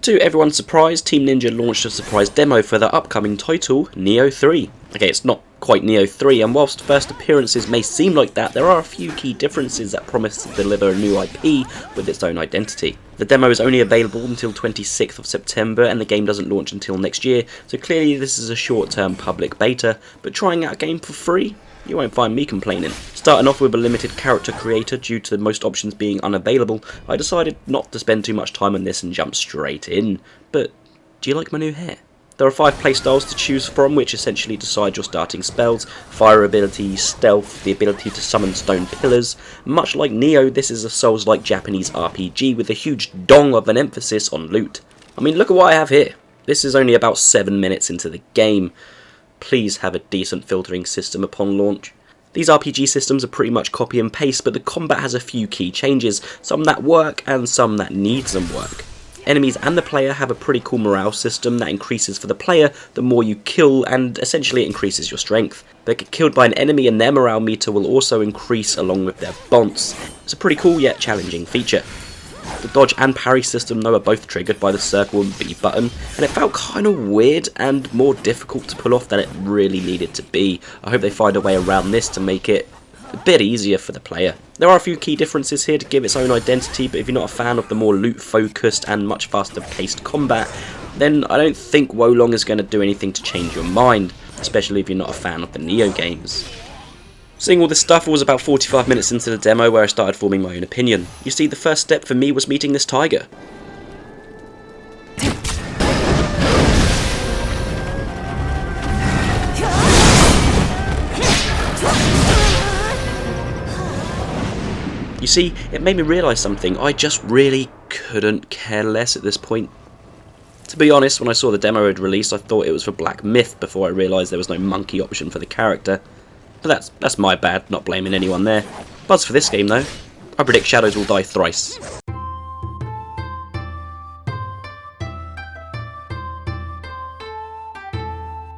To everyone's surprise, Team Ninja launched a surprise demo for their upcoming title, Nioh 3. Okay, it's not quite Nioh 3, and whilst first appearances may seem like that, there are a few key differences that promise to deliver a new IP with its own identity. The demo is only available until 26th of September, and the game doesn't launch until next year, so clearly this is a short-term public beta, but trying out a game for free? You won't find me complaining. Starting off with a limited character creator due to most options being unavailable, I decided not to spend too much time on this and jump straight in. But do you like my new hair? There are 5 playstyles to choose from, which essentially decide your starting spells, fire ability, stealth, the ability to summon stone pillars. Much like Nioh, this is a Souls-like Japanese RPG with a huge dong of an emphasis on loot. I mean, look at what I have here. This is only about 7 minutes into the game. Please have a decent filtering system upon launch. These RPG systems are pretty much copy and paste, but the combat has a few key changes, some that work and some that need some work. Enemies and the player have a pretty cool morale system that increases for the player the more you kill, and essentially it increases your strength. They get killed by an enemy and their morale meter will also increase along with their bonds. It's a pretty cool yet challenging feature. The dodge and parry system though are both triggered by the circle and B button, and it felt kind of weird and more difficult to pull off than it really needed to be. I hope they find a way around this to make it a bit easier for the player. There are a few key differences here to give its own identity, but if you're not a fan of the more loot focused and much faster paced combat, then I don't think Wolong is going to do anything to change your mind, especially if you're not a fan of the Nioh games. Seeing all this stuff was about 45 minutes into the demo where I started forming my own opinion. You see, the first step for me was meeting this tiger. You see, it made me realise something. I just really couldn't care less at this point. To be honest, when I saw the demo had released, I thought it was for Black Myth before I realised there was no monkey option for the character. But that's my bad, not blaming anyone there. Buzz for this game though. I predict Shadows will die thrice.